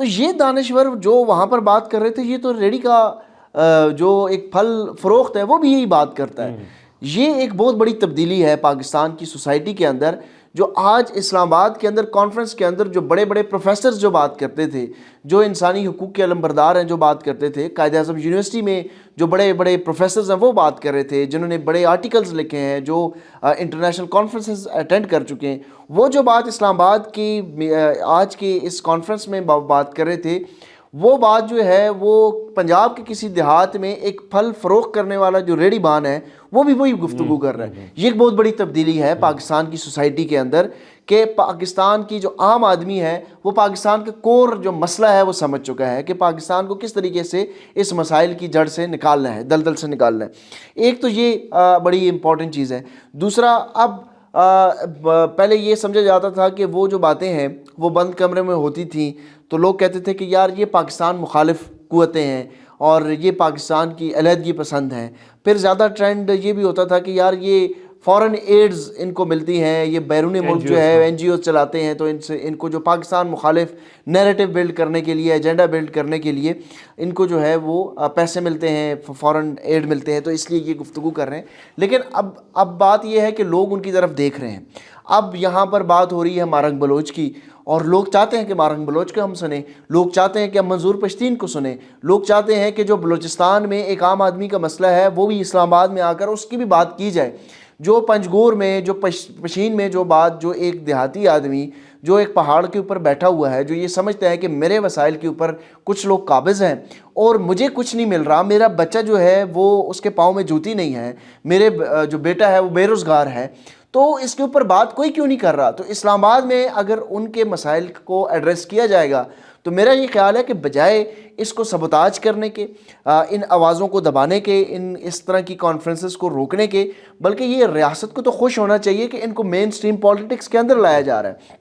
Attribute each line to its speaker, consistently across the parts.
Speaker 1: تو یہ دانشور جو وہاں پر بات کر رہے تھے، یہ تو ریڈی کا جو ایک پھل فروخت ہے وہ بھی یہی بات کرتا ہے. یہ ایک بہت بڑی تبدیلی ہے پاکستان کی سوسائٹی کے اندر، جو آج اسلام آباد کے اندر کانفرنس کے اندر جو بڑے بڑے پروفیسرز جو بات کرتے تھے، جو انسانی حقوق کے علمبردار ہیں جو بات کرتے تھے، قائد اعظم یونیورسٹی میں جو بڑے بڑے پروفیسرز ہیں وہ بات کر رہے تھے، جنہوں نے بڑے آرٹیکلز لکھے ہیں، جو انٹرنیشنل کانفرنسز اٹینڈ کر چکے ہیں، وہ جو بات اسلام آباد کی آج کے اس کانفرنس میں بات کر رہے تھے، وہ بات جو ہے وہ پنجاب کے کسی دیہات میں ایک پھل فروخت کرنے والا جو ریڑی بان ہے وہ بھی وہی گفتگو کر رہا ہے. یہ ایک بہت بڑی تبدیلی ہے پاکستان کی سوسائٹی کے اندر، کہ پاکستان کی جو عام آدمی ہے وہ پاکستان کا کور جو مسئلہ ہے وہ سمجھ چکا ہے کہ پاکستان کو کس طریقے سے اس مسائل کی جڑ سے نکالنا ہے، دلدل سے نکالنا ہے. ایک تو یہ بڑی امپورٹنٹ چیز ہے. دوسرا، اب پہلے یہ سمجھا جاتا تھا کہ وہ جو باتیں ہیں وہ بند کمرے میں ہوتی تھیں، تو لوگ کہتے تھے کہ یار یہ پاکستان مخالف قوتیں ہیں اور یہ پاکستان کی علیحدگی پسند ہیں. پھر زیادہ ٹرینڈ یہ بھی ہوتا تھا کہ یار یہ فورن ایڈز ان کو ملتی ہیں، یہ بیرون ملک جو ہے این جی اوز چلاتے ہیں، تو ان کو جو پاکستان مخالف نیریٹو بلڈ کرنے کے لیے، ایجنڈا بلڈ کرنے کے لیے ان کو جو ہے وہ پیسے ملتے ہیں، فورن ایڈ ملتے ہیں، تو اس لیے یہ گفتگو کر رہے ہیں. لیکن اب بات یہ ہے کہ لوگ ان کی طرف دیکھ رہے ہیں. اب یہاں پر بات ہو رہی ہے مارنگ بلوچ کی، اور لوگ چاہتے ہیں کہ مارنگ بلوچ کو ہم سنیں، لوگ چاہتے ہیں کہ ہم منظور پشتین کو سنیں، لوگ چاہتے ہیں کہ جو بلوچستان میں ایک عام آدمی کا مسئلہ ہے وہ بھی اسلام آباد میں آ کر اس کی بھی بات کی جائے. جو پنجگور میں، جو پشین میں جو بات، جو ایک دیہاتی آدمی جو ایک پہاڑ کے اوپر بیٹھا ہوا ہے، جو یہ سمجھتا ہے کہ میرے وسائل کے اوپر کچھ لوگ قابض ہیں اور مجھے کچھ نہیں مل رہا، میرا بچہ جو ہے وہ اس کے پاؤں میں جوتی نہیں ہے، میرے جو بیٹا ہے وہ بے روزگار ہے، تو اس کے اوپر بات کوئی کیوں نہیں کر رہا؟ تو اسلام آباد میں اگر ان کے مسائل کو ایڈریس کیا جائے گا تو میرا یہ خیال ہے کہ بجائے اس کو سبوتاج کرنے کے، ان آوازوں کو دبانے کے، اس طرح کی کانفرنسز کو روکنے کے، بلکہ یہ ریاست کو تو خوش ہونا چاہیے کہ ان کو مین سٹریم پالیٹکس کے اندر لایا جا رہا ہے.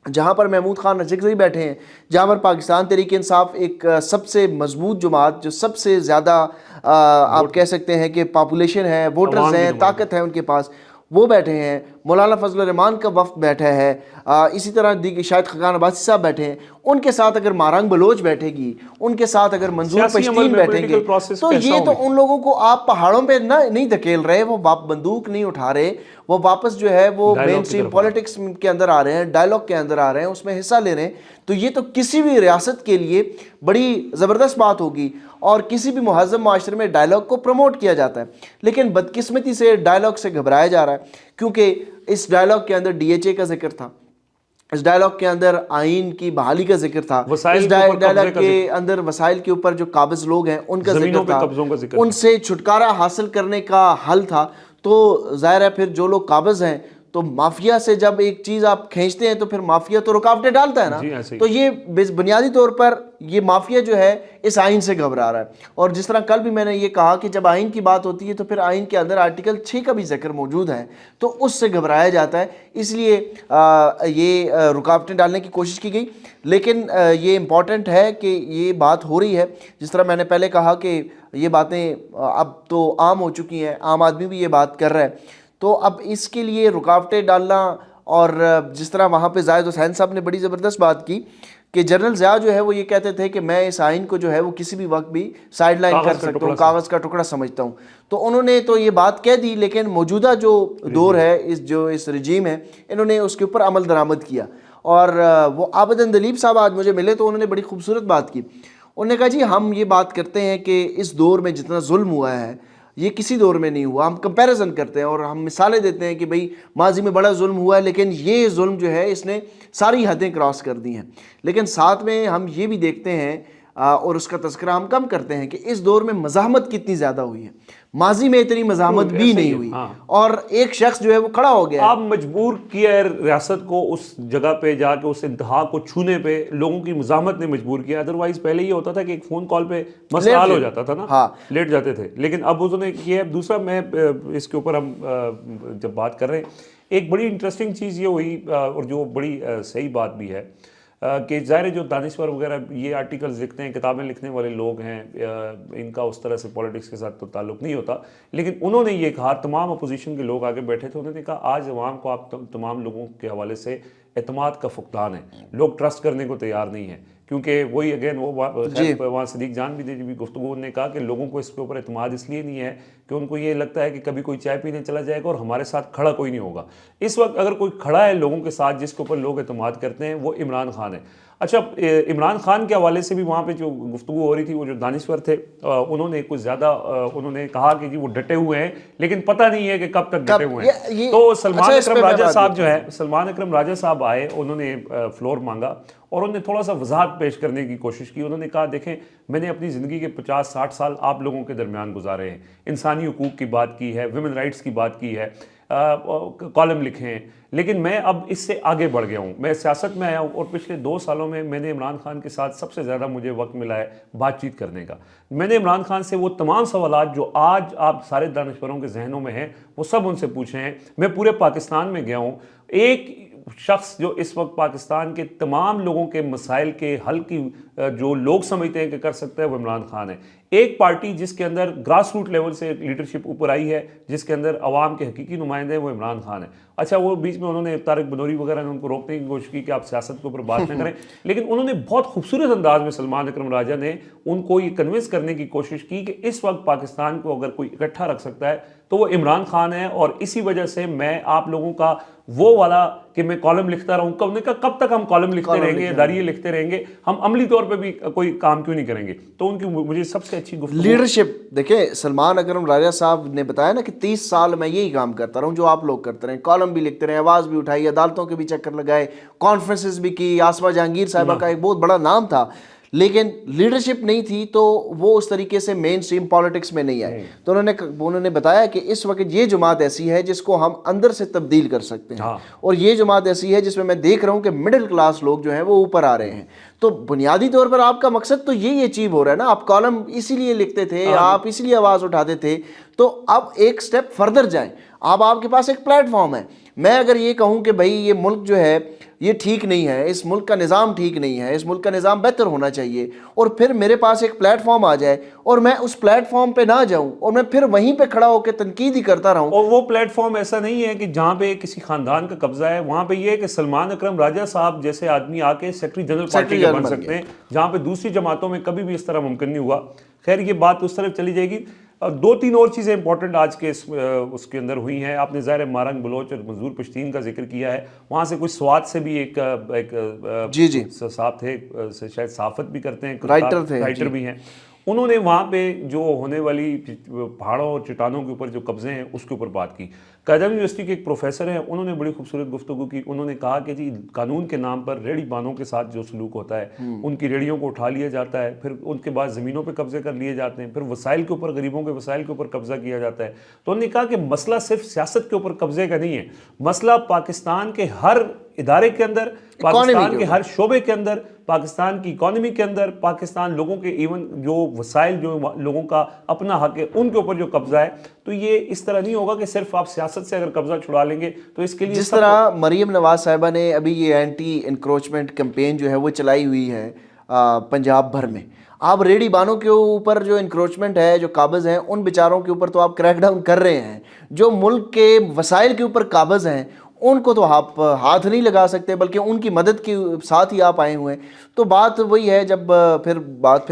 Speaker 1: جہاں پر محمود خان رشکزئی بیٹھے ہیں، جہاں پر پاکستان تحریک انصاف ایک سب سے مضبوط جماعت، جو سب سے زیادہ آپ کہہ سکتے ہیں کہ پاپولیشن ہے، ووٹرز ہیں، طاقت ہے ان کے پاس، وہ بیٹھے ہیں. مولانا فضل الرحمان کا وفد بیٹھا ہے، اسی طرح شاہد خاقان عباسی صاحب بیٹھے ہیں. ان کے ساتھ اگر مارنگ بلوچ بیٹھے گی، ان کے ساتھ اگر منظور پشتین بیٹھیں گے، تو یہ تو ان لوگوں کو آپ پہاڑوں پہ نہیں دھکیل رہے، وہ بندوق نہیں اٹھا رہے، وہ واپس جو ہے وہ مین سٹریم پالیٹکس کے اندر آ رہے ہیں، ڈائلاگ کے اندر آ رہے ہیں، اس میں حصہ لے رہے ہیں. تو یہ تو کسی بھی ریاست کے لیے بڑی زبردست بات ہوگی، اور کسی بھی مہذب معاشرے میں ڈائلاگ کو پروموٹ کیا جاتا ہے. لیکن بدقسمتی سے ڈائلاگ سے گھبرایا جا رہا ہے، کیونکہ اس ڈائلاگ کے اندر ڈی ایچ اے کا ذکر تھا، اس ڈائلاگ کے اندر آئین کی بحالی کا ذکر تھا، اس ڈائلاگ کے اندر وسائل کے اوپر جو قابض لوگ ہیں ان کا ذکر تھا، ان سے چھٹکارا حاصل کرنے کا حل تھا. تو ظاہر ہے پھر جو لوگ قابض ہیں، تو مافیا سے جب ایک چیز آپ کھینچتے ہیں تو پھر مافیا تو رکاوٹیں ڈالتا ہے نا. تو یہ بنیادی طور پر یہ مافیا جو ہے اس آئین سے گھبرا رہا ہے. اور جس طرح کل بھی میں نے یہ کہا کہ جب آئین کی بات ہوتی ہے تو پھر آئین کے اندر آرٹیکل 6 کا بھی ذکر موجود ہے، تو اس سے گھبرایا جاتا ہے، اس لیے یہ رکاوٹیں ڈالنے کی کوشش کی گئی. لیکن یہ امپورٹنٹ ہے کہ یہ بات ہو رہی ہے، جس طرح میں نے پہلے کہا کہ یہ باتیں اب تو عام ہو چکی ہیں، عام آدمی بھی یہ بات کر رہا ہے. تو اب اس کے لیے رکاوٹیں ڈالنا، اور جس طرح وہاں پہ زاہد حسین صاحب نے بڑی زبردست بات کی کہ جنرل ضیاء جو ہے وہ یہ کہتے تھے کہ میں اس آئین کو جو ہے وہ کسی بھی وقت بھی سائیڈ لائن کر سکتا ہوں، کاغذ کا ٹکڑا سمجھتا ہوں. تو انہوں نے تو یہ بات کہہ دی، لیکن موجودہ جو دور ہے، اس رجیم ہے، انہوں نے اس کے اوپر عمل درآمد کیا. اور وہ عابدین دلیپ صاحب آج مجھے ملے تو انہوں نے بڑی خوبصورت بات کی. انہوں نے کہا جی ہم یہ بات کرتے ہیں کہ اس دور میں جتنا ظلم ہوا ہے یہ کسی دور میں نہیں ہوا. ہم کمپیریزن کرتے ہیں اور ہم مثالیں دیتے ہیں کہ بھئی ماضی میں بڑا ظلم ہوا ہے، لیکن یہ ظلم جو ہے اس نے ساری حدیں کراس کر دی ہیں. لیکن ساتھ میں ہم یہ بھی دیکھتے ہیں اور اس کا تذکرہ ہم کم کرتے ہیں کہ اس دور میں مزاحمت کتنی زیادہ ہوئی ہے. ماضی میں اتنی مزاحمت بھی نہیں ہوئی، اور ایک شخص جو ہے وہ کھڑا ہو گیا.
Speaker 2: آپ مجبور کیا ہے ریاست کو اس جگہ پہ جا کے اس انتہا کو چھونے پہ، لوگوں کی مزاحمت نے مجبور کیا. ادروائز پہلے یہ ہوتا تھا کہ ایک فون کال پہ مسئلہ حل ہو جاتا تھا نا، لیٹ جاتے تھے. لیکن اب انہوں نے کیا ہے. دوسرا میں اس کے اوپر ہم جب بات کر رہے ہیں، ایک بڑی انٹرسٹنگ چیز یہ ہوئی، اور جو بڑی صحیح بات بھی ہے، کہ ظاہر جو دانشور وغیرہ یہ آرٹیکلز لکھتے ہیں، کتابیں لکھنے والے لوگ ہیں، ان کا اس طرح سے پولیٹکس کے ساتھ تو تعلق نہیں ہوتا. لیکن انہوں نے یہ کہا، تمام اپوزیشن کے لوگ آگے بیٹھے تھے، انہوں نے کہا آج عوام کو آپ تمام لوگوں کے حوالے سے اعتماد کا فقدان ہے، لوگ ٹرسٹ کرنے کو تیار نہیں ہیں. کیونکہ وہی اگین وہ وہاں صدیق جان بھی گفتگو نے کہا کہ لوگوں کو اس کے اوپر اعتماد اس لیے نہیں ہے کہ ان کو یہ لگتا ہے کہ کبھی کوئی چائے پینے چلا جائے گا اور ہمارے ساتھ کھڑا کوئی نہیں ہوگا. اس وقت اگر کوئی کھڑا ہے لوگوں کے ساتھ جس کے اوپر لوگ اعتماد کرتے ہیں وہ عمران خان ہے. اچھا, عمران خان کے حوالے سے بھی وہاں پہ جو گفتگو ہو رہی تھی, وہ جو دانشور تھے انہوں نے کچھ زیادہ انہوں نے کہا کہ جی وہ ڈٹے ہوئے ہیں لیکن پتہ نہیں ہے کہ کب تک ڈٹے ہوئے ہیں. تو سلمان اکرم راجہ صاحب جو ہے, سلمان اکرم راجہ صاحب آئے, انہوں نے فلور مانگا اور انہوں نے تھوڑا سا وضاحت پیش کرنے کی کوشش کی. انہوں نے کہا دیکھیں میں نے اپنی زندگی کے 50-60 سال آپ لوگوں کے درمیان گزارے ہیں, انسانی حقوق کی بات کی ہے, ویمن رائٹس کی بات کی ہے, کالم لکھے ہیں, لیکن میں اب اس سے آگے بڑھ گیا ہوں, میں سیاست میں آیا ہوں اور پچھلے 2 سالوں میں نے عمران خان کے ساتھ سب سے زیادہ مجھے وقت ملا ہے بات چیت کرنے کا. میں نے عمران خان سے وہ تمام سوالات جو آج آپ سارے دانشوروں کے ذہنوں میں ہیں وہ سب ان سے پوچھے ہیں. میں پورے پاکستان میں گیا ہوں. ایک شخص جو اس وقت پاکستان کے تمام لوگوں کے مسائل کے حل کی جو لوگ سمجھتے ہیں کہ کر سکتا ہے وہ عمران خان ہے. ایک پارٹی جس کے اندر گراس روٹ لیول سے لیڈرشپ اوپر آئی ہے, جس کے اندر عوام کے حقیقی نمائندے ہیں, وہ عمران خان ہے. اچھا, وہ بیچ میں انہوں نے طارق بنوری وغیرہ نے ان کو روکنے کی کوشش کی کہ آپ سیاست کے اوپر بات نہ کریں, لیکن انہوں نے بہت خوبصورت انداز میں سلمان اکرم راجہ نے ان کو یہ کنونس کرنے کی کوشش کی کہ اس وقت پاکستان کو اگر کوئی اکٹھا رکھ سکتا ہے تو وہ عمران خان ہے. اور اسی وجہ سے میں آپ لوگوں کا وہ والا کہ میں کالم لکھتا رہوں, کب تک ہم کالم لکھتے رہیں گے, اداریے لکھتے رہیں گے, ہم عملی طور پہ بھی کوئی کام کیوں نہیں کریں گے. تو ان کی مجھے سب سے اچھی گفتگو
Speaker 1: لیڈرشپ دیکھیں, سلمان اکرم راجہ صاحب نے بتایا نا کہ 30 سال میں یہی کام کرتا رہا ہوں جو آپ لوگ کرتے رہے, کالم بھی لکھتے رہے, آواز بھی اٹھائی, عدالتوں کے بھی چکر لگائے, کانفرنسز بھی کی, آسما جہانگیر صاحبہ کا ایک بہت بڑا نام تھا, لیکن لیڈرشپ نہیں تھی تو وہ اس طریقے سے مین سٹریم پالیٹکس میں نہیں آئے. تو انہوں نے بتایا کہ اس وقت یہ جماعت ایسی ہے جس کو ہم اندر سے تبدیل کر سکتے ہیں, اور یہ جماعت ایسی ہے جس میں دیکھ رہا ہوں کہ مڈل کلاس لوگ جو ہیں وہ اوپر آ رہے ہیں. تو بنیادی طور پر آپ کا مقصد تو یہی اچیو ہو رہا ہے نا, آپ کالم اسی لیے لکھتے تھے, آپ اسی لیے آواز اٹھاتے تھے, تو اب ایک سٹیپ فردر جائیں. اب آپ کے پاس ایک پلیٹ فارم ہے. میں اگر یہ کہوں کہ بھائی یہ ملک جو ہے یہ ٹھیک نہیں ہے, اس ملک کا نظام ٹھیک نہیں ہے, اس ملک کا نظام بہتر ہونا چاہیے, اور پھر میرے پاس ایک پلیٹ فارم آ جائے اور میں اس پلیٹ فارم پہ نہ جاؤں اور میں پھر وہیں پہ کھڑا ہو کے تنقید ہی کرتا رہوں.
Speaker 2: اور وہ پلیٹ فارم ایسا نہیں ہے کہ جہاں پہ کسی خاندان کا قبضہ ہے, وہاں پہ یہ ہے کہ سلمان اکرم راجہ صاحب جیسے آدمی آ کے سیکرٹری جنرل پارٹی کے بن سکتے ہیں, جہاں پہ دوسری جماعتوں میں کبھی بھی اس طرح ممکن نہیں ہوا. خیر یہ بات اس طرف چلی جائے گی. 2-3 اور چیزیں امپورٹنٹ آج کے اس کے اندر ہوئی ہیں. آپ نے ظاہر مارنگ بلوچ اور منظور پشتین کا ذکر کیا ہے, وہاں سے کچھ سوات سے بھی ایک صاحب تھے, شاید صحافت بھی کرتے ہیں, رائٹر بھی ہیں. انہوں نے وہاں پہ جو ہونے والی پہاڑوں اور چٹانوں کے اوپر جو قبضے ہیں اس کے اوپر بات کی. قائدہ یونیورسٹی کے ایک پروفیسر ہیں, انہوں نے بڑی خوبصورت گفتگو کی. انہوں نے کہا کہ جی قانون کے نام پر ریڑھی بانوں کے ساتھ جو سلوک ہوتا ہے, ان کی ریڑھیوں کو اٹھا لیا جاتا ہے, پھر ان کے بعد زمینوں پہ قبضے کر لیے جاتے ہیں, پھر وسائل کے اوپر, غریبوں کے وسائل کے اوپر قبضہ کیا جاتا ہے. تو انہوں نے کہا کہ مسئلہ صرف سیاست کے اوپر قبضے کا نہیں ہے, مسئلہ پاکستان کے ہر ادارے کے اندر, پاکستان کے ہر شعبے کے اندر, پاکستان کی اکانومی کے اندر, پاکستان لوگوں کے ایون جو وسائل جو لوگوں کا اپنا حق ہے ان کے اوپر جو قبضہ ہے. تو یہ اس طرح نہیں ہوگا کہ صرف آپ سیاست سے اگر قبضہ چھڑا لیں گے تو اس کے لیے
Speaker 1: جس طرح مریم نواز صاحبہ نے ابھی یہ اینٹی انکروچمنٹ کیمپین جو ہے وہ چلائی ہوئی ہے پنجاب بھر میں. آپ ریڑھی بانوں کے اوپر جو انکروچمنٹ ہے, جو قابض ہیں, ان بیچاروں کے اوپر تو آپ کریک ڈاؤن کر رہے ہیں. جو ملک کے وسائل کے اوپر قابض ہیں ان کو تو آپ ہاتھ نہیں لگا سکتے, بلکہ ان کی مدد کے ساتھ ہی آپ آئے ہوئے ہیں. تو بات وہی ہے, جب پھر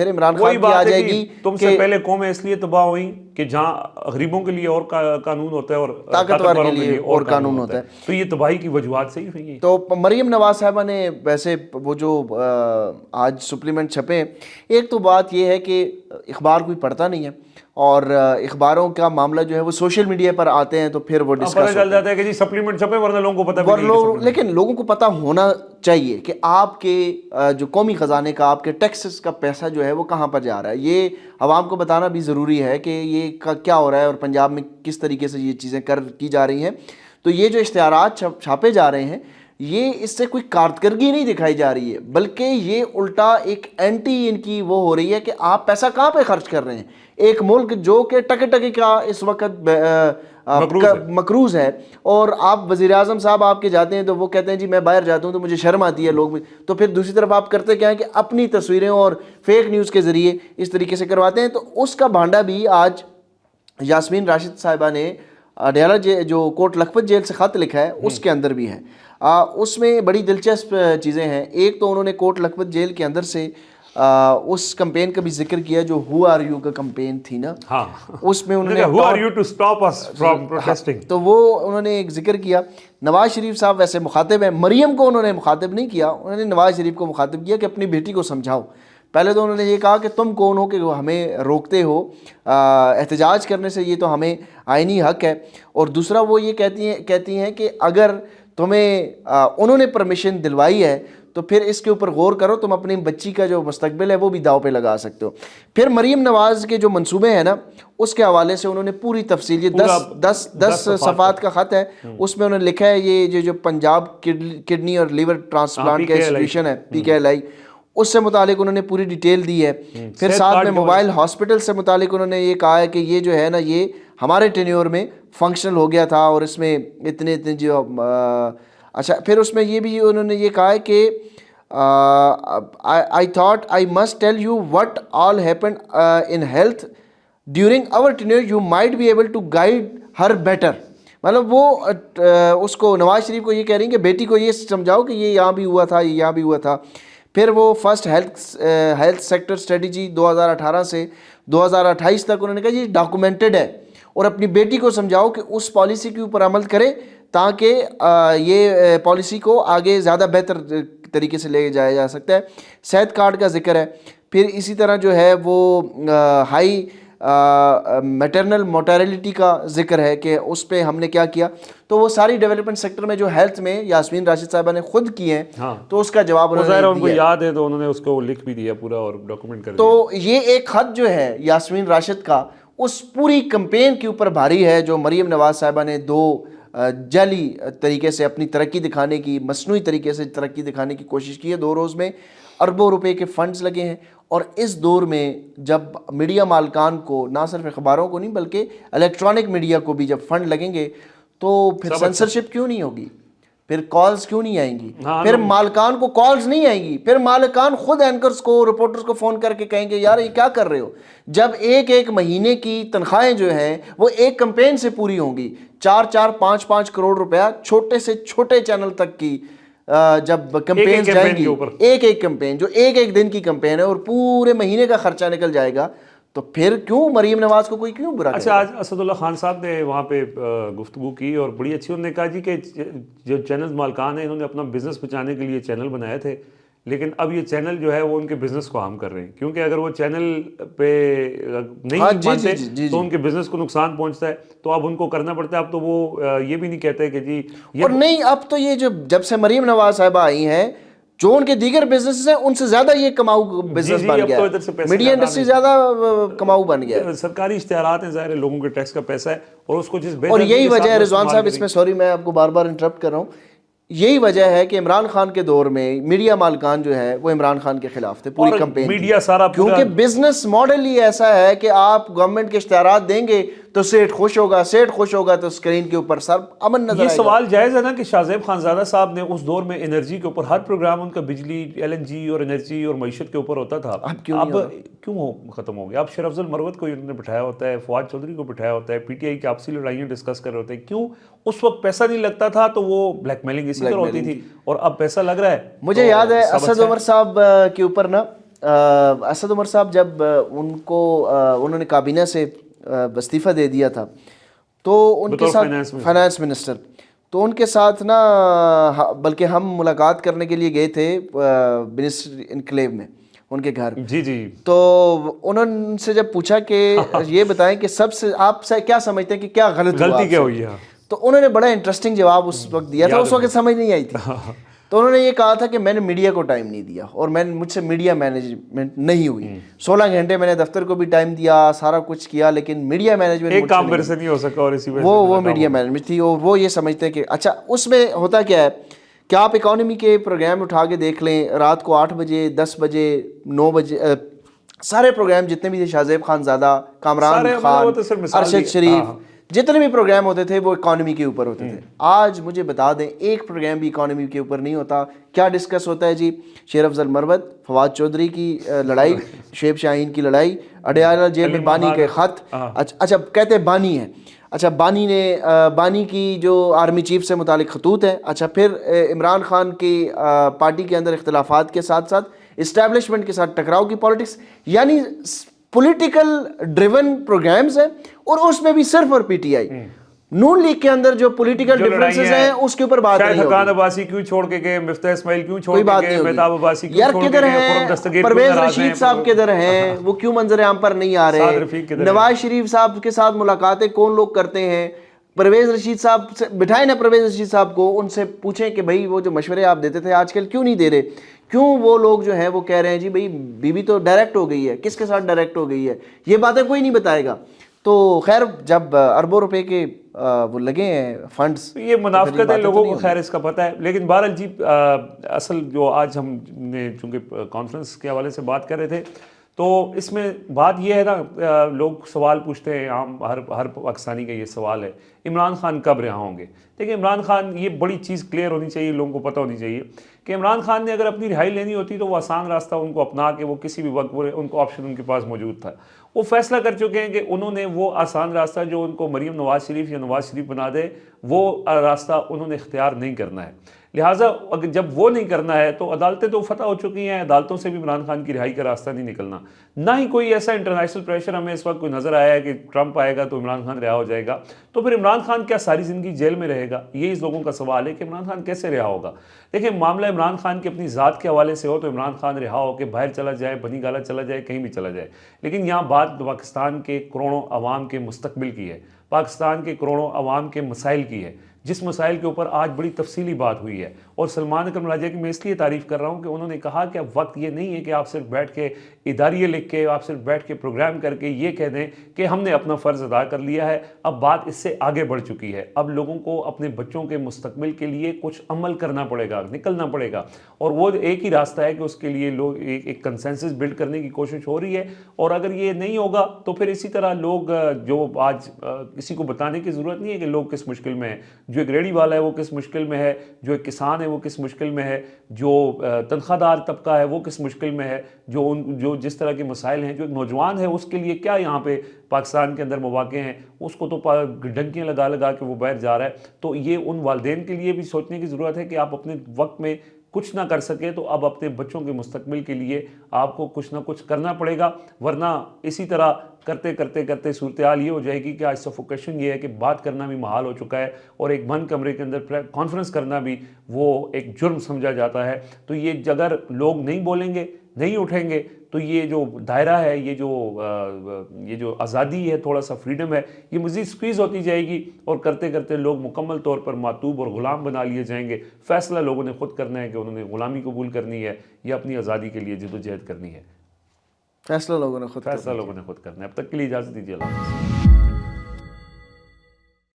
Speaker 1: عمران خان کی آ جائے گی.
Speaker 2: تم سے پہلے قومیں اس لیے تباہ ہوئیں کہ جہاں غریبوں کے لیے اور قانون ہوتا ہے اور
Speaker 1: طاقتوروں کے لیے اور قانون ہوتا ہے,
Speaker 2: تو یہ تباہی کی وجوہات سے ہی ہوئی.
Speaker 1: تو مریم نواز صاحبہ نے ویسے وہ جو آج سپلیمنٹ چھپے, ایک تو بات یہ ہے کہ اخبار کوئی پڑھتا نہیں ہے, اور اخباروں کا معاملہ جو ہے وہ سوشل میڈیا پر آتے ہیں تو پھر وہ ڈسکس
Speaker 2: چل جاتا ہے کہ جی سپلیمنٹ چھپے, ورنہ لوگوں کو پتہ بھی نہیں.
Speaker 1: لیکن لوگوں کو پتہ ہونا چاہیے کہ آپ کے جو قومی خزانے کا, آپ کے ٹیکسز کا پیسہ جو ہے وہ کہاں پر جا رہا ہے. یہ عوام کو بتانا بھی ضروری ہے کہ یہ کیا ہو رہا ہے اور پنجاب میں کس طریقے سے یہ چیزیں کی جا رہی ہیں. تو یہ جو اشتہارات چھاپے جا رہے ہیں, یہ اس سے کوئی کارکردگی نہیں دکھائی جا رہی ہے, بلکہ یہ الٹا ایک اینٹی ان کی وہ ہو رہی ہے کہ آپ پیسہ کہاں پہ خرچ کر رہے ہیں. ایک ملک جو کہ ٹکے کا اس وقت مقروض ہے, اور آپ وزیر اعظم صاحب آپ کے جاتے ہیں تو وہ کہتے ہیں جی میں باہر جاتا ہوں تو مجھے شرم آتی ہے لوگ بھی, تو پھر دوسری طرف آپ کرتے کیا ہے کہ اپنی تصویریں اور فیک نیوز کے ذریعے اس طریقے سے کرواتے ہیں. تو اس کا بھانڈا بھی آج یاسمین راشد صاحبہ نے اڈیالہ جو کوٹ لکھپت جیل سے خط لکھا ہے اس کے اندر بھی ہے. اس میں بڑی دلچسپ چیزیں ہیں. ایک تو انہوں نے کوٹ لکھپت جیل کے اندر سے اس کمپین کا بھی ذکر کیا جو ہو آر یو کا کمپین تھی نا, اس میں انہوں نے
Speaker 2: who are you to stop us from protesting,
Speaker 1: تو وہ انہوں نے ایک ذکر کیا. نواز شریف صاحب ویسے مخاطب ہیں, مریم کو انہوں نے مخاطب نہیں کیا, انہوں نے نواز شریف کو مخاطب کیا کہ اپنی بیٹی کو سمجھاؤ. پہلے تو انہوں نے یہ کہا کہ تم کون ہو کہ ہمیں روکتے ہو احتجاج کرنے سے, یہ تو ہمیں آئینی حق ہے. اور دوسرا وہ یہ کہتی ہیں کہ اگر تمہیں انہوں نے پرمیشن دلوائی ہے تو پھر اس کے اوپر غور کرو, تم اپنی بچی کا جو مستقبل ہے وہ بھی داؤ پہ لگا سکتے ہو. پھر مریم نواز کے جو منصوبے ہیں نا اس کے حوالے سے انہوں نے پوری تفصیل, یہ 10 صفحات کا خط ہے, اس میں انہوں نے لکھا ہے یہ جو پنجاب کڈنی اور لیور ٹرانسپلانٹ کا انسٹیٹیوشن ہے PKLI, اس سے متعلق انہوں نے پوری ڈیٹیل دی ہے. پھر ساتھ میں موبائل ہاسپٹل سے متعلق انہوں نے یہ کہا ہے کہ یہ جو ہے نا یہ ہمارے ٹینیور میں فنکشنل ہو گیا تھا اور اس میں اتنے جو اچھا. پھر اس میں یہ بھی انہوں نے یہ کہا ہے کہ I thought I must tell you what all happened in health during our tenure, you might be able to guide her better. مطلب وہ اس کو نواز شریف کو یہ کہہ رہی ہیں کہ بیٹی کو یہ سمجھاؤ کہ یہ یہاں بھی ہوا تھا, یہ یہاں بھی ہوا تھا. پھر وہ فرسٹ ہیلتھ سیکٹر اسٹریٹجی 2018 سے 2028 تک انہوں نے کہا یہ ڈاکومنٹڈ ہے اور اپنی بیٹی کو سمجھاؤ کہ اس پالیسی کے اوپر عمل کرے تاکہ یہ پالیسی کو آگے زیادہ بہتر طریقے سے لے جایا جا سکتا ہے. صحت کارڈ کا ذکر ہے. پھر اسی طرح جو ہے وہ ہائی میٹرنل موٹیلٹی کا ذکر ہے کہ اس پہ ہم نے کیا کیا. تو وہ ساری ڈیولپمنٹ سیکٹر میں جو ہیلتھ میں یاسمین راشد صاحبہ نے خود کیے ہیں تو اس کا جواب
Speaker 2: ان کو یاد ہے تو انہوں نے اس کو لکھ بھی دیا پورا اور ڈاکومنٹ کر دیا.
Speaker 1: تو یہ ایک خط جو ہے یاسمین راشد کا اس پوری کمپین کے اوپر بھاری ہے جو مریم نواز صاحبہ نے 2 جعلی طریقے سے اپنی ترقی دکھانے کی, مصنوعی طریقے سے ترقی دکھانے کی کوشش کی ہے. 2 روز میں اربوں روپے کے فنڈز لگے ہیں. اور اس دور میں جب میڈیا مالکان کو, نہ صرف اخباروں کو نہیں بلکہ الیکٹرانک میڈیا کو بھی جب فنڈ لگیں گے تو پھر سنسرشپ کیوں نہیں ہوگی, پھر کالز کیوں نہیں آئیں گی, پھر مالکان کو کالز نہیں آئیں گی, پھر مالکان خود اینکرز کو, رپورٹرز کو فون کر کے کہیں گے یار یہ کیا کر رہے ہو. جب ایک مہینے کی تنخواہیں جو ہیں وہ ایک کمپین سے پوری ہوں گی, 4-5 کروڑ روپیہ چھوٹے سے چھوٹے چینل تک کی جب کمپین جائیں گی, ایک کمپین جو ایک دن کی کمپین ہے اور پورے مہینے کا خرچہ نکل جائے گا, تو پھر کیوں مریم نواز کو کوئی کیوں برا کرے.
Speaker 2: اچھا, آج اسد اللہ خان صاحب نے وہاں پہ گفتگو کی اور بڑی اچھی, انہوں نے کہا جی کہ جو چینل مالکان ہیں انہوں نے اپنا بزنس بچانے کے لیے چینل بنائے تھے, لیکن اب یہ چینل جو ہے وہ ان کے بزنس کو عام کر رہے ہیں, کیونکہ اگر وہ چینل پہ نہیں مانتے تو ان کے بزنس کو نقصان پہنچتا ہے, تو اب ان کو کرنا پڑتا ہے. اب تو وہ یہ بھی نہیں کہتے کہ جی
Speaker 1: اور نہیں, اب تو یہ جب سے مریم نواز صاحبہ آئی ہیں جو ان کے دیگر بزنس ہیں ان سے زیادہ یہ کماؤ بزنس بن گیا ہے, میڈیا انڈسٹری زیادہ کماؤ بن گیا ہے.
Speaker 2: سرکاری اشتہارات ہیں, ظاہر ہے لوگوں کے ٹیکس کا پیسہ ہے اور اس کو جس
Speaker 1: اور یہی وجہ ہے رضوان صاحب, اس میں سوری میں آپ کو بار بار انٹرپٹ کر رہا ہوں, یہی وجہ ہے کہ عمران خان کے دور میں میڈیا مالکان جو ہے وہ عمران خان کے خلاف تھے پوری کمپین,
Speaker 2: میڈیا سارا,
Speaker 1: کیونکہ بزنس ماڈل ہی ایسا ہے کہ آپ گورنمنٹ کے اشتہارات دیں گے تو سیٹ خوش ہوگا, سیٹ خوش ہوگا تو اسکرین کے اوپر سر امن نظر آئے گا.
Speaker 2: یہ سوال جائز ہے نا کہ شاہ زیب خانزادہ صاحب نے اس دور میں انرجی کے اوپر ہر پروگرام ان کا بجلی, LNG اور انرجی اور معیشت کے اوپر ہوتا تھا, اب کیوں ختم ہو گیا. اب شیر افضل مروت کو انہوں نے بٹھایا ہوتا ہے, فواد چودھری کو بٹھایا ہوتا ہے, PTI کی آپسی لڑائیاں ڈسکس کر رہے ہوتے ہیں. کیوں؟ اس وقت پیسہ نہیں لگتا تھا تو وہ بلیک میلنگ اسی طرح ہوتی تھی, اور اب پیسہ لگ رہا ہے.
Speaker 1: مجھے یاد ہے اسد عمر صاحب کے اوپر نا, اسد عمر صاحب جب ان کو انہوں نے کابینہ سے استعفیٰ دے دیا تھا تو ان کے ساتھ فائنانس منسٹر, تو ان کے ساتھ نا بلکہ ہم ملاقات کرنے کے لیے گئے تھے منسٹر انکلیو میں ان کے گھر.
Speaker 2: جی.
Speaker 1: تو انہوں سے جب پوچھا کہ یہ بتائیں کہ سب سے آپ سے کیا سمجھتے ہیں کہ کیا غلطی
Speaker 2: کیا ہوئی ہے,
Speaker 1: تو انہوں نے بڑا انٹرسٹنگ جواب اس وقت دیا تھا, اس وقت سمجھ نہیں آئی تھی. تو انہوں نے یہ کہا تھا کہ میں نے میڈیا کو ٹائم نہیں دیا اور مجھ سے میڈیا مینجمنٹ نہیں ہوئی. 16 گھنٹے میں نے دفتر کو بھی ٹائم دیا, سارا کچھ کیا, لیکن میڈیا مینجمنٹ
Speaker 2: ایک کام میرے سے نہیں ہو سکا, اور اسی وجہ
Speaker 1: وہ میڈیا مینجمنٹ تھی. اور وہ یہ سمجھتے ہیں کہ اچھا اس میں ہوتا کیا ہے کہ آپ اکانومی کے پروگرام اٹھا کے دیکھ لیں, رات کو 8 بجے 10 بجے 9 بجے سارے پروگرام جتنے بھی تھے, شاہ زیب خانزادہ, کامران خان, ارشد شریف, جتنے بھی پروگرام ہوتے تھے وہ اکانومی کے اوپر ہوتے تھے. آج مجھے بتا دیں ایک پروگرام بھی اکانومی کے اوپر نہیں ہوتا. کیا ڈسکس ہوتا ہے جی؟ شیر افضل مروت، فواد چودھری کی لڑائی، شعیب شاہین کی لڑائی، اڈیالہ جیل میں بانی کے خط. اچھا کہتے ہیں بانی ہے. اچھا بانی کی جو آرمی چیف سے متعلق خطوط ہے. اچھا پھر عمران خان کی پارٹی کے اندر اختلافات کے ساتھ ساتھ اسٹیبلشمنٹ کے ساتھ ٹکراؤ کی پالیٹکس، یعنی پولیٹیکل ڈریون پروگرامز ہیں. اور اس میں بھی صرف اور P T I known league کے اندر جو پولیٹیکل ڈفرنسز ہیں اس کے اوپر بات نہیں ہوگی.
Speaker 2: حقان عباسی کیوں چھوڑ کے گئے، مفتاح اسماعیل کیوں چھوڑ
Speaker 1: کوئی بات
Speaker 2: کے
Speaker 1: نہیں
Speaker 2: گئے،
Speaker 1: ہوگی.
Speaker 2: مہتاب عباسی کیوں
Speaker 1: یار
Speaker 2: چھوڑ کے
Speaker 1: کدھر
Speaker 2: گئے،
Speaker 1: ہیں
Speaker 2: خرم دستگیر
Speaker 1: پرویز رشید صاحب کدھر ہیں؟ وہ کیوں منظر عام پر نہیں آ رہے؟ نواز شریف صاحب کے ساتھ ملاقاتیں کون لوگ کرتے ہیں؟ پرویز رشید صاحب سے بٹھائیں نا، پرویز رشید صاحب کو، ان سے پوچھیں کہ بھائی وہ جو مشورے آپ دیتے تھے آج کل کیوں نہیں دے رہے؟ کیوں وہ لوگ جو ہیں وہ کہہ رہے ہیں جی بھائی بی بی تو ڈائریکٹ ہو گئی ہے؟ کس کے ساتھ ڈائریکٹ ہو گئی ہے؟ یہ باتیں کوئی نہیں بتائے گا. تو خیر جب اربوں روپے کے وہ لگے ہیں فنڈز،
Speaker 2: یہ منافقت ہے، لوگوں کو خیر اس کا پتہ ہے. لیکن بہرحال جی اصل جو آج ہم نے چونکہ کانفرنس کے حوالے سے بات کر رہے تھے، تو اس میں بات یہ ہے نا، لوگ سوال پوچھتے ہیں، عام ہر پاکستانی کا یہ سوال ہے، عمران خان کب رہا ہوں گے؟ دیکھیں عمران خان، یہ بڑی چیز کلیئر ہونی چاہیے، لوگوں کو پتہ ہونی چاہیے کہ عمران خان نے اگر اپنی رہائی لینی ہوتی تو وہ آسان راستہ ان کو اپنا کے وہ کسی بھی وقت ان کو آپشن ان کے پاس موجود تھا. وہ فیصلہ کر چکے ہیں کہ انہوں نے وہ آسان راستہ جو ان کو مریم نواز شریف یا نواز شریف بنا دے، وہ راستہ انہوں نے اختیار نہیں کرنا ہے. لہٰذا اگر جب وہ نہیں کرنا ہے تو عدالتیں تو فتح ہو چکی ہیں، عدالتوں سے بھی عمران خان کی رہائی کا راستہ نہیں نکلنا. نہ ہی کوئی ایسا انٹرنیشنل پریشر ہمیں اس وقت کوئی نظر آیا ہے کہ ٹرمپ آئے گا تو عمران خان رہا ہو جائے گا. تو پھر عمران خان کیا ساری زندگی جیل میں رہے گا؟ یہ اس لوگوں کا سوال ہے کہ عمران خان کیسے رہا ہوگا. دیکھیں معاملہ عمران خان کی اپنی ذات کے حوالے سے ہو تو عمران خان رہا ہو کہ باہر چلا جائے، بنی گالا چلا جائے، کہیں بھی چلا جائے. لیکن یہاں بات پاکستان کے کروڑوں عوام کے مستقبل کی ہے، پاکستان کے کروڑوں عوام کے مسائل کی ہے، جس مسائل کے اوپر آج بڑی تفصیلی بات ہوئی ہے. اور سلمان اکرم راجہ کی میں اس لیے تعریف کر رہا ہوں کہ انہوں نے کہا کہ اب وقت یہ نہیں ہے کہ آپ صرف بیٹھ کے اداریے لکھ کے، آپ صرف بیٹھ کے پروگرام کر کے یہ کہہ دیں کہ ہم نے اپنا فرض ادا کر لیا ہے. اب بات اس سے آگے بڑھ چکی ہے. اب لوگوں کو اپنے بچوں کے مستقبل کے لیے کچھ عمل کرنا پڑے گا، نکلنا پڑے گا. اور وہ ایک ہی راستہ ہے کہ اس کے لیے لوگ ایک کنسنسس بلڈ کرنے کی کوشش ہو رہی ہے. اور اگر یہ نہیں ہوگا تو پھر اسی طرح لوگ جو آج کسی کو بتانے کی ضرورت نہیں ہے کہ لوگ کس مشکل میں ہیں. جو ایک ریڑھی والا ہے وہ کس مشکل میں ہے، جو ایک کسان ہے وہ کس مشکل میں ہے، جو تنخواہ دار طبقہ ہے وہ کس مشکل میں ہے، جو جس طرح کے مسائل ہیں، جو ایک نوجوان ہے اس کے لیے کیا یہاں پہ پاکستان کے اندر مواقع ہیں، اس کو تو ڈنکیاں لگا لگا کے وہ باہر جا رہا ہے. تو یہ ان والدین کے لیے بھی سوچنے کی ضرورت ہے کہ آپ اپنے وقت میں کچھ نہ کر سکے تو اب اپنے بچوں کے مستقبل کے لیے آپ کو کچھ نہ کچھ کرنا پڑے گا. ورنہ اسی طرح کرتے کرتے کرتے صورتحال یہ ہو جائے گی کہ آج سفوکیشن یہ ہے کہ بات کرنا بھی محال ہو چکا ہے، اور ایک بند کمرے کے اندر کانفرنس کرنا بھی وہ ایک جرم سمجھا جاتا ہے. تو یہ اگر لوگ نہیں بولیں گے، نہیں اٹھیں گے، تو یہ جو دائرہ ہے، یہ جو آزادی ہے، تھوڑا سا فریڈم ہے، یہ مزید سکویز ہوتی جائے گی، اور کرتے کرتے لوگ مکمل طور پر معتوب اور غلام بنا لیے جائیں گے. فیصلہ لوگوں نے خود کرنا ہے کہ انہوں نے غلامی قبول کرنی ہے یا اپنی آزادی کے لیے جدوجہد کرنی ہے.
Speaker 1: فیصلہ لوگوں نے خود
Speaker 2: کرنا ہے. اب تک کے لیے اجازت دیجیے، اللہ حافظ.